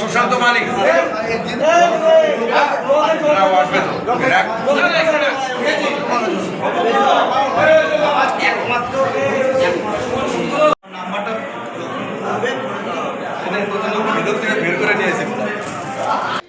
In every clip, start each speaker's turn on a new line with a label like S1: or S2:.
S1: সুশান্ত মালিক আসবে তো বের করে নিয়েছে।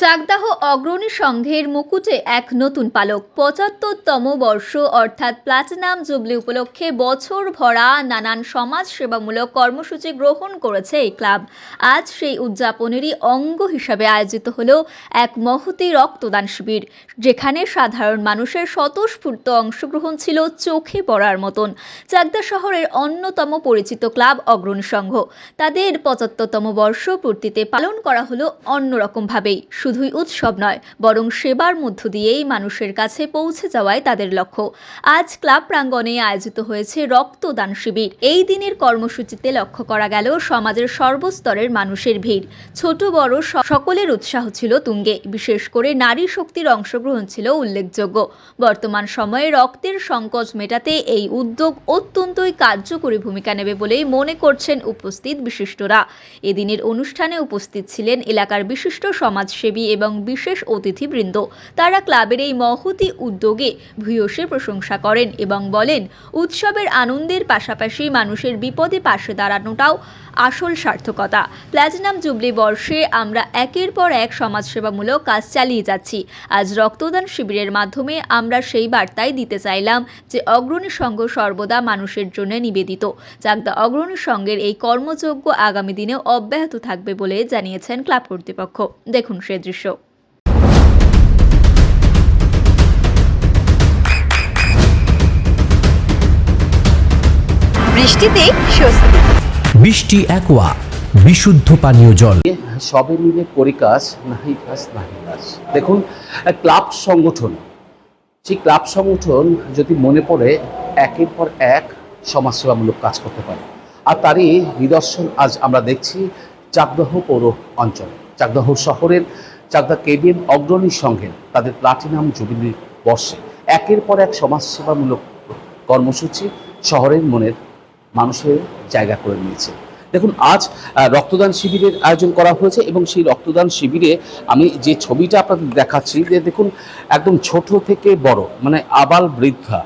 S2: চাকদাহ অগ্রণী সংঘের মুকুটে এক নতুন পালক। ৭৫তম বর্ষ অর্থাৎ প্লাটিনাম জুবলি উপলক্ষে বছর ভরা নানান সমাজ সেবামূলক কর্মসূচি গ্রহণ করেছে এই ক্লাব। আজ সেই উদযাপনেরই অঙ্গ হিসাবে আয়োজিত হল এক মহতী রক্তদান শিবির, যেখানে সাধারণ মানুষের স্বতঃস্ফূর্ত অংশগ্রহণ ছিল চোখে পড়ার মতন। চাকদা শহরের অন্যতম পরিচিত ক্লাব অগ্রণী সংঘ তাদের ৭৫তম বর্ষ পূর্তিতে পালন করা হলো অন্যরকমভাবেই। শুধুই উৎসব নয়, বরং সেবার মধ্য দিয়েই মানুষের কাছে পৌঁছে যাওয়াই তাদের লক্ষ্য। আজ ক্লাব প্রাঙ্গণে আয়োজিত হয়েছে রক্তদান শিবির। এই দিনের কর্মসূচিতে লক্ষ্য করা গেল সমাজের সর্বস্তরের মানুষের ভিড়। ছোট বড় সকলের উৎসাহ ছিল তুঙ্গে। বিশেষ করে নারী শক্তির অংশগ্রহণ ছিল উল্লেখযোগ্য। বর্তমান সময়ে রক্তের সংকট মেটাতে এই উদ্যোগ অত্যন্তই কার্যকরী ভূমিকা নেবে বলেই মনে করছেন উপস্থিত বিশিষ্টরা। এদিনের অনুষ্ঠানে উপস্থিত ছিলেন এলাকার বিশিষ্ট সমাজসেবী এবং বিশেষ অতিথিবৃন্দ। তারা ক্লাবের এই মহতী উদ্যোগে ভূয়সী প্রশংসা করেন এবং বলেন, উৎসবের আনন্দের পাশাপাশি মানুষের বিপদে পাশে দাঁড়ানোটাও আসল সার্থকতা। প্ল্যাটিনাম জুবলি বর্ষে আমরা একের পর এক সমাজসেবামূলক কাজ চালিয়ে যাচ্ছি। আজ রক্তদান শিবিরের মাধ্যমে আমরা সেই বার্তাই দিতে চাইলাম যে অগ্রণী সংঘ সর্বদা মানুষের জন্য নিবেদিত। চাকদা অগ্রণী সংঘের এই কর্মযজ্ঞ আগামী দিনেও অব্যাহত থাকবে বলে জানিয়েছেন ক্লাব কর্তৃপক্ষ। দেখুন সে দৃশ্য।
S3: বৃষ্টিতে স্বস্তি।
S4: বৃষ্টি অ্যাকোয়া বিশুদ্ধ পানীয় জল।
S5: সবে মিলে করি কাজ, নাহি কাজ নাহি কাজ। দেখুন, ক্লাব সংগঠন, সেই ক্লাব সংগঠন যদি মনে পড়ে একের পর এক সমাজসেবামূলক কাজ করতে পারে, আর তারই নিদর্শন আজ আমরা দেখছি চাকদাহ পৌর অঞ্চলে। চাকদাহ শহরের চাকদা কেবিএম অগ্রণী সংঘের তাদের প্লাটিনাম জুবিলি বর্ষে একের পর এক সমাজসেবামূলক কর্মসূচি শহরের মনের মানুষের জায়গা করে নিয়েছে। দেখুন, আজ রক্তদান শিবিরের আয়োজন করা হয়েছে এবং সেই রক্তদান শিবিরে আমি যে ছবিটা আপনাদের দেখাচ্ছি, যে দেখুন একদম ছোট থেকে বড়, মানে আবাল বৃদ্ধা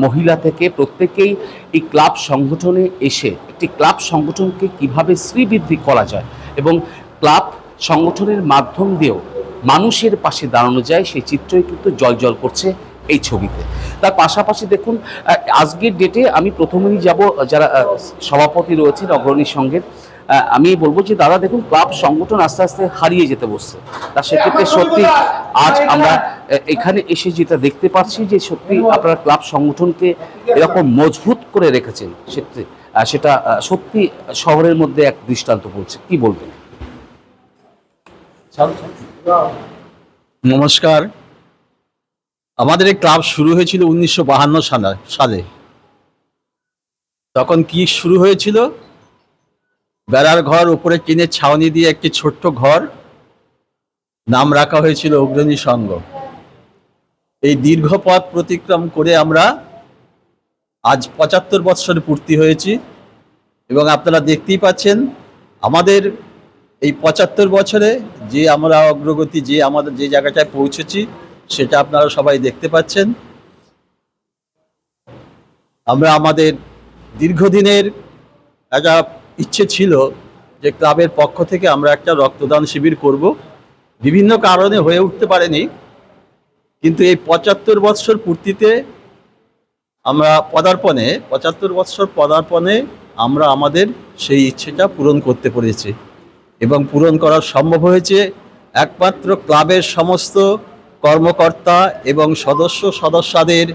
S5: মহিলা থেকে প্রত্যেকেই এই ক্লাব সংগঠনে এসে একটি ক্লাব সংগঠনকে কিভাবে শ্রীবৃদ্ধি করা যায় এবং ক্লাব সংগঠনের মাধ্যম দিয়েও মানুষের পাশে দাঁড়ানো যায়, সেই চিত্রই কিন্তু জল করছে এই ছবিতে। তার পাশাপাশি দেখুন, আজকের ডেটে আমি প্রথমেই যাব যারা সভাপতি রয়েছেন অগ্রণী সংঘের, আমি বলবো যে দাদা দেখুন, ক্লাব সংগঠন আস্তে আস্তে হারিয়ে যেতে বসছে। তা সেক্ষেত্রে সত্যি আজ আমরা এখানে এসে যেটা দেখতে পাচ্ছি যে সত্যি আপনারা ক্লাব সংগঠনকে এরকম মজবুত করে রেখেছেন, সেটা সত্যি শহরের মধ্যে এক দৃষ্টান্ত বলছে। কি বলবেন?
S6: নমস্কার। আমাদের এই ক্লাব শুরু হয়েছিল 1952 সালে। তখন কি শুরু হয়েছিল? বেড়ার ঘর, উপরে টিনের ছাউনি দিয়ে একটি ছোট্ট ঘর, নাম রাখা হয়েছিল অগ্রণী সংঘ। এই দীর্ঘ পথ প্রতিক্রম করে আমরা আজ ৭৫ বৎসর পূর্তি হয়েছি এবং আপনারা দেখতেই পাচ্ছেন আমাদের এই ৭৫ বছরে যে আমরা অগ্রগতি, যে আমাদের যে জায়গাটায় পৌঁছেছি, সেটা আপনারা সবাই দেখতে পাচ্ছেন। আমরা আমাদের দীর্ঘদিনের একটা ইচ্ছে ছিল যে ক্লাবের পক্ষ থেকে আমরা একটা রক্তদান শিবির করব। বিভিন্ন কারণে হয়ে উঠতে পারেনি, কিন্তু এই ৭৫ বৎসর পূর্তিতে আমরা ৭৫ বৎসর পদার্পণে আমরা আমাদের সেই ইচ্ছেটা পূরণ করতে পেরেছি এবং পূরণ করা সম্ভব হয়েছে একমাত্র ক্লাবের সমস্ত কর্মকর্তা এবং সদস্যদের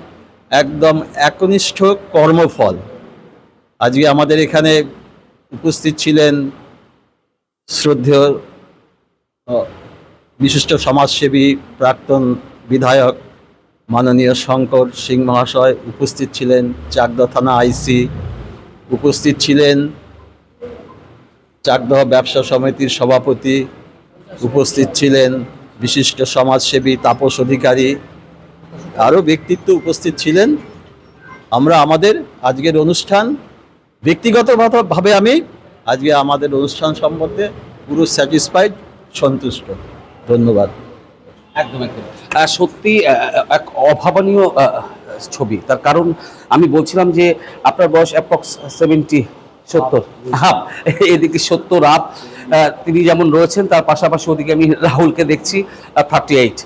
S6: একদম একনিষ্ঠ কর্মফল। আজকে আমাদের এখানে উপস্থিত ছিলেন শ্রদ্ধেয় বিশিষ্ট সমাজসেবী প্রাক্তন বিধায়ক মাননীয় শঙ্কর সিং মহাশয়, উপস্থিত ছিলেন চাকদহ থানা আইসি, উপস্থিত ছিলেন চাকদহ ব্যবসা সমিতির সভাপতি, উপস্থিত ছিলেন বিশিষ্ট সমাজসেবী তাপস অধিকারী, আরও ব্যক্তিত্ব উপস্থিত ছিলেন। আমরা আমাদের আজকের অনুষ্ঠান ব্যক্তিগতভাবে আমি আজকে আমাদের অনুষ্ঠান সম্বন্ধে পুরো স্যাটিসফাইড, সন্তুষ্ট। ধন্যবাদ।
S5: একদম একদম সত্যি এক অভাবনীয় ছবি। তার কারণ আমি বলছিলাম যে আপনার বয়স অ্যাপ্রক্স 70 হাফ, এদিকে 70 আপ। তিনি যেমন রয়েছেন তার পাশাপাশি ওদিকে আমি রাহুলকে দেখছি 38।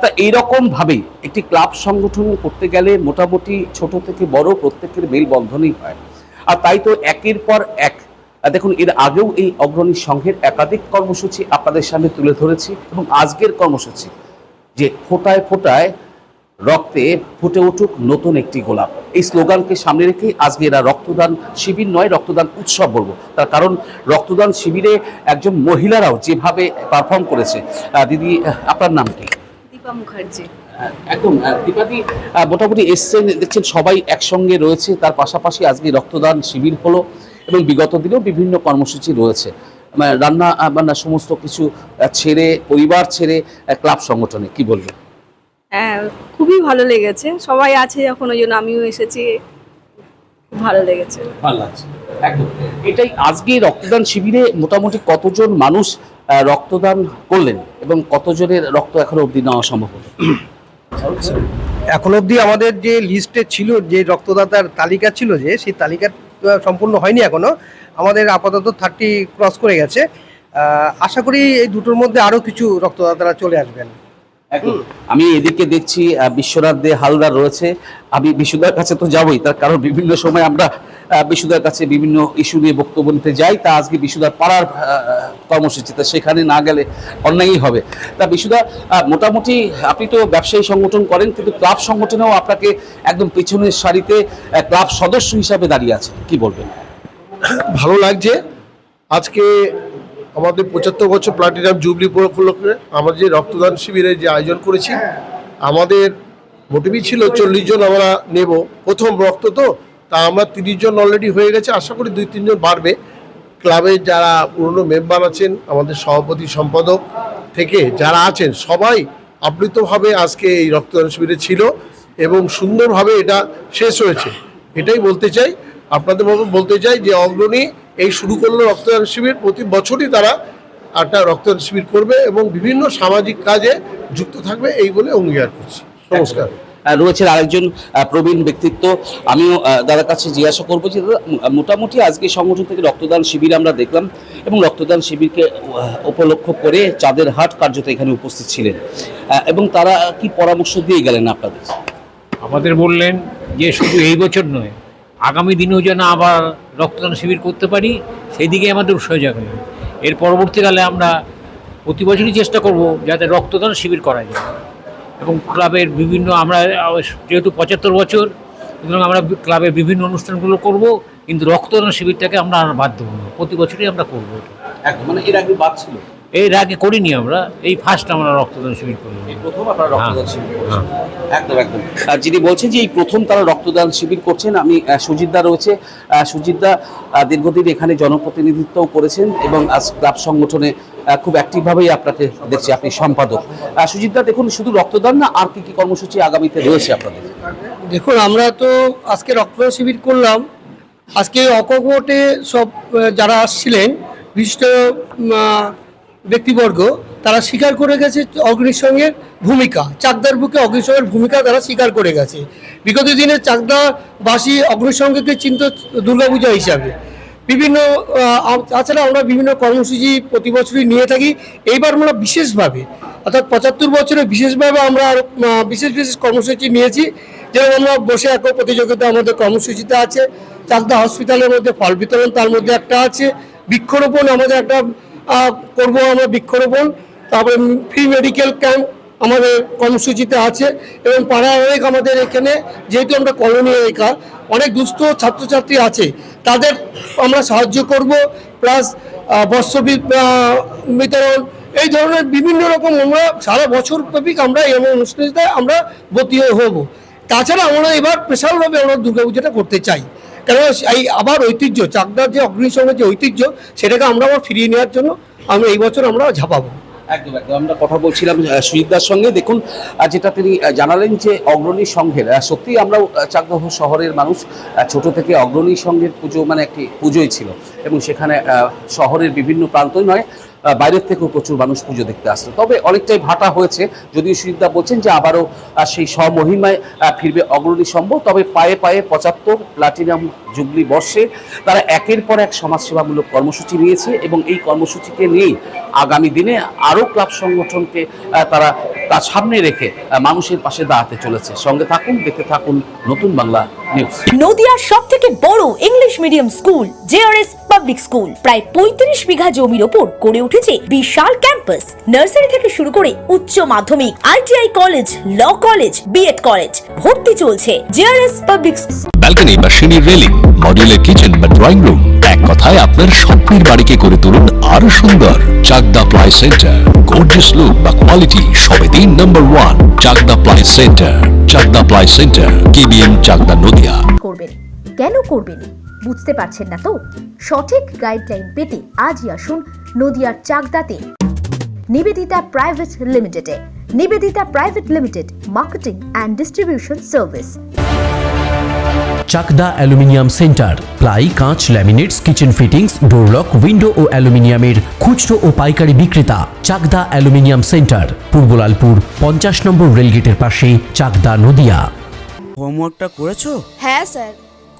S5: তা এইরকম ভাবেই একটি ক্লাব সংগঠন করতে গেলে মোটামুটি ছোট থেকে বড় প্রত্যেকের মেলবন্ধনই হয়। আর তাই তো একের পর এক দেখুন, এর আগেও এই অগ্রণী সংঘের একাধিক কর্মসূচি আপনাদের সামনে তুলে ধরেছি, এবং আজকের কর্মসূচি যে ফোটায় ফোটায় রক্তে ফুটে উঠুক নতুন একটি গোলাপ, এই স্লোগানকে সামনে রেখে আজকে এরা রক্তদান শিবির নয়, রক্তদান উৎসব বলবো। তার কারণ রক্তদান শিবিরে একজন মহিলারাও যেভাবে পারফর্ম করেছে। দিদি, আপনার নাম কি?
S3: দীপা মুখার্জি।
S5: একদম দীপাদি, মোটামুটি এসছেন, দেখছেন সবাই একসঙ্গে রয়েছে। তার পাশাপাশি আজকে রক্তদান শিবির হলো, এবং বিগত দিনেও বিভিন্ন কর্মসূচি রয়েছে। রান্না বান্না সমস্ত কিছু ছেড়ে, পরিবার ছেড়ে ক্লাব সংগঠনে কি বলবেন?
S3: হ্যাঁ, খুবই ভালো লেগেছে, সবাই আছে যখন ওই জন্য আমিও এসেছি, খুব ভালো লেগেছে।
S5: ভালো লাগছে একদম। এটাই আজকে রক্তদান শিবিরে মোটামুটি কতজন মানুষ রক্তদান করলেন, এবং কতজনের রক্ত এখনো অবধি নেওয়া সম্ভব হলো?
S7: এখন অবধি আমাদের যে লিস্টে ছিল, যে রক্তদাতার তালিকা ছিল, যে সেই তালিকা সম্পূর্ণ হয়নি এখনো। আমাদের আপাতত 30 ক্রস করে গেছে। আশা করি এই দুটোর মধ্যে আরো কিছু রক্তদাতারা চলে আসবেন।
S5: একদম। আমি এদিকে দেখছি বিশ্বনাথ দে হালদার রয়েছে। আমি বিশুদার কাছে তো যাবই, তার কারণ বিভিন্ন সময় আমরা বিশুদার কাছে বিভিন্ন ইস্যু নিয়ে বক্তব্য নিতে যাই। তা আজকে বিশুদার পাড়ার কর্মসূচিতে সেখানে না গেলে অন্যায়ই হবে। তা বিশুদা, মোটামুটি আপনি তো ব্যবসায়ী সংগঠন করেন, কিন্তু ক্লাব সংগঠনেও আপনাকে একদম পেছনের সারিতে ক্লাব সদস্য হিসাবে দাঁড়িয়ে আছে, কি বলবেন?
S8: ভালো লাগছে। আজকে আমাদের 75 বছর প্লাটিনাম জুবলি উপলক্ষে আমরা যে রক্তদান শিবিরের যে আয়োজন করেছি, আমাদের মোটিভই ছিল 40 জন আমরা নেব। প্রথম রক্ত তো, তা আমরা 30 জন অলরেডি হয়ে গেছে। আশা করি 2-3 জন বাড়বে। ক্লাবের যারা পুরনো মেম্বার আছেন, আমাদের সভাপতি সম্পাদক থেকে যারা আছেন, সবাই আপ্লুতভাবে আজকে এই রক্তদান শিবিরে ছিল, এবং সুন্দরভাবে এটা শেষ হয়েছে। এটাই বলতে চাই, আপনাদের মতো বলতে চাই যে অগ্রণী এই শুরু করলো রক্তদান শিবির। প্রতি বছরই তারা একটা রক্তদান শিবির করবে এবং বিভিন্ন সামাজিক কাজে যুক্ত থাকবে, এই বলে অঙ্গীকার করছি। নমস্কার।
S5: রয়েছেন আরেকজন প্রবীণ ব্যক্তিত্ব। আমিও দাদার কাছে জিজ্ঞাসা করবো যে মোটামুটি আজকে সংগঠন থেকে রক্তদান শিবির আমরা দেখলাম, এবং রক্তদান শিবিরকে উপলক্ষ করে চাঁদের হাট কার্যত এখানে উপস্থিত ছিলেন, এবং তারা কি পরামর্শ দিয়ে গেলেন আপনাদের?
S9: আমাদের বললেন যে শুধু এই বছর নয়, আগামী দিনেও যেন আবার রক্তদান শিবির করতে পারি, সেই দিকে আমাদের উৎসাহ জাগালেন। এর পরবর্তীকালে আমরা প্রতি বছরই চেষ্টা করব যাতে রক্তদান শিবির করা যায়, এবং ক্লাবের বিভিন্ন, আমরা যেহেতু 75 বছর, সুতরাং আমরা ক্লাবের বিভিন্ন অনুষ্ঠানগুলো করব, কিন্তু রক্তদান শিবিরটাকে আমরা আর বাদ দেবো না, প্রতি বছরই আমরা করবো।
S5: একদম, মানে এর আগে বাদ ছিল?
S9: এর আগে করিনি আমরা, এই ফার্স্ট আমরা রক্তদান শিবির করলাম।
S5: প্রথম আপনারা রক্তদান শিবির করছেন? একদম একদম। আর যিনি বলছেন যে এই প্রথম তারা রক্তদান শিবির করছেন, আমি সুজিতদা রয়েছে। সুজিতদা দীর্ঘদিন এখানে জনপ্রতিনিধিত্ব করেছেন, এবং আজ ক্লাব সংগঠনে খুব অ্যাক্টিভভাবেই আপনাকে দেখছি, আপনি সম্পাদক। সুজিতদা, দেখুন শুধু রক্তদান না, আর কি কি কর্মসূচি আগামীতে রয়েছে আপনাদের?
S7: দেখুন, আমরা তো আজকে রক্তদান শিবির করলাম। আজকে অকপটে সব যারা আসছিলেন বিশিষ্ট ব্যক্তিবর্গ, তারা স্বীকার করে গেছে অগ্নিসংঘের ভূমিকা, চাকদার বুকে অগ্নিসংঘের ভূমিকা তারা স্বীকার করে গেছে। বিগত দিনে চাকদাবাসী অগ্নিসংঘকে চিনত দুর্গাপূজা হিসাবে। বিভিন্ন তাছাড়া আমরা বিভিন্ন কর্মসূচি প্রতি বছরই নিয়ে থাকি। এইবার আমরা বিশেষভাবে, অর্থাৎ 75 বছরে বিশেষভাবে আমরা বিশেষ বিশেষ কর্মসূচি নিয়েছি। যেমন আমরা বসে আঁকো প্রতিযোগিতা আমাদের কর্মসূচিতে আছে, চাকদা হসপিটালের মধ্যে ফল বিতরণ তার মধ্যে একটা আছে, বৃক্ষরোপণ আমাদের একটা করবো আমরা বৃক্ষরোপণ, তারপরে ফ্রি মেডিকেল ক্যাম্প আমাদের কর্মসূচিতে আছে, এবং পাড়ায় অনেক আমাদের এখানে যেহেতু আমরা কলোনি এলাকা, অনেক দুস্থ ছাত্রছাত্রী আছে, তাদের আমরা সাহায্য করব, প্লাস বস্ত্র বিতরণ, এই ধরনের বিভিন্ন রকম আমরা সারা বছর ব্যাপী আমরা এই অনুষ্ঠানে আমরা ব্রতী হব। তাছাড়া আমরা এবার স্পেশালভাবে আমরা দুর্গাপূজাটা করতে চাই, কারণ এই আবার ঐতিহ্য, চাকদার যে অগ্নিসংঘের যে ঐতিহ্য, সেটাকে আমরা আবার ফিরিয়ে নেওয়ার জন্য আমরা এই বছর আমরা ঝাঁপাবো।
S5: একদম একদম আমরা কথা বলছিলাম সুজিতদার সঙ্গে। দেখুন যেটা তিনি জানালেন যে অগ্রণী সংঘের সত্যিই আমরাও চাকদহ শহরের মানুষ, ছোট থেকে অগ্রণী সংঘের পুজো মানে একটি পুজোই ছিল এবং সেখানে শহরের বিভিন্ন প্রান্তই নয় বাইরের থেকেও প্রচুর মানুষ পুজো দেখতে আসতো। তবে অনেকটাই ভাটা হয়েছে, যদিও সুজিতদা বলছেন যে আবারও সেই স্বমহিমায় ফিরবে অগ্রণী সংঘ। তবে পায়ে পায়ে 75 প্লাটিনাম জুবলি বর্ষে তারা একের পর এক সমাজসেবামূলক কর্মসূচি নিয়েছে এবং এই কর্মসূচিকে নিয়েই আগামী দিনে আরও ক্লাব সংগঠনকে তারা তার সামনে রেখে মানুষের পাশে দাঁড়াতে চলেছে। সঙ্গে থাকুন, দেখতে থাকুন নতুন বাংলা নিউজ।
S10: নদিয়ার সব থেকে বড় English medium school JRS public school প্রায় 35 বিঘা জমির ওপর গড়ে উঠেছে বিশাল ক্যাম্পাস। নার্সারি থেকে শুরু করে উচ্চ মাধ্যমিক, ITI college, law college, BEd college, ভর্তি চলছে জেআরএস পাবলিক।
S4: ব্যালকনি বা সিঁড়ির রেলিং, মডুলার কিচেন বা ড্রয়িং রুম, এক কথায় আপনার স্বপ্নের বাড়িকে করে তুলুন আরো সুন্দর। Chakdah ply centre, gorgeous look বা কোয়ালিটি সবে দিন number 1 Chakdah ply centre. Chakdah ply centre, KBM, Chakdah, Nadia.
S10: করবেন কেন করবেন বুঝতে পারছেন না তো? সঠিক গাইডলাইন পেতে আজই আসুন নদিয়ার চাকদাতে নিবেদিতা প্রাইভেট লিমিটেডে। Nivedita private limited, marketing and distribution service.
S4: Chakdah aluminium centre, ply, কাঁচ, laminates, kitchen fittings, door lock, window ও অ্যালুমিনিয়ামের খুচরো ও পাইকারি বিক্রেতা। চাকদা অ্যালুমিনিয়াম সেন্টার, পূর্বলালপুর 50 নম্বর রেলগেটের পাশে, চাকদা, নদিয়া।
S11: হোমওয়ার্কটা করেছো?
S12: হ্যাঁ স্যার।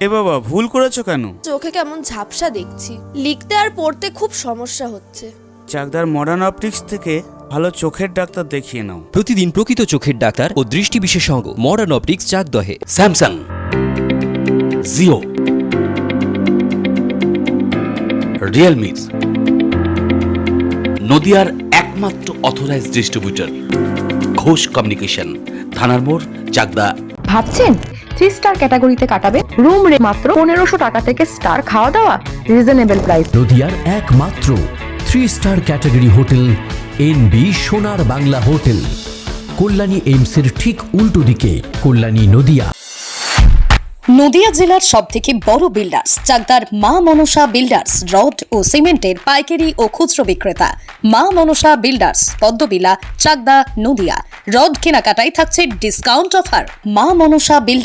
S11: এ বাবা, ভুল করেছো কেন?
S12: চোখে কেমন ঝাপসা দেখছি, লিখতে আর পড়তে খুব সমস্যা হচ্ছে।
S11: চাকদার মডার্ন অপটিক্স থেকে ভালো চোখের ডাক্তার দেখিয়ে নাও।
S4: প্রতিদিন প্রকৃত চোখের ডাক্তার ও দৃষ্টি বিশেষজ্ঞ মডার্ন অপটিক্স, চাকদহে।
S5: স্যামসাং, জিও, রিয়েলমি, নদিয়ার একমাত্র অথরাইজড ডিস্ট্রিবিউটর ঘোষ কমিউনিকেশন, থানার মোড়, চাকদা।
S10: ভাবছেন 3 স্টার ক্যাটাগরিতে কাটাবেন? রুম রে মাত্র 1500 টাকা থেকে স্টার, খাওয়া দাওয়া রিজনেবল প্রাইস।
S4: নদিয়ার একমাত্র 3 স্টার ক্যাটাগরি হোটেল এনবি সোনার বাংলা হোটেল, কল্যাণী এইমসের ঠিক উল্টো দিকে, কল্যাণী, নদিয়া।
S10: নদিয়া জেলার সবথেকে বড় বিল্ডার্স চাকদার মা মনসা বিল্ডার্স, রড ও সিমেন্টের পাইকারি ও খুচরো বিক্রেতা। মা মনসা বিল্ডার্স, পদ্মবিলা, চাকদা, নদিয়া। রড কেনাকাটায় থাকছে ডিসকাউন্ট অফার। মা মনসা বিল্ডার্স।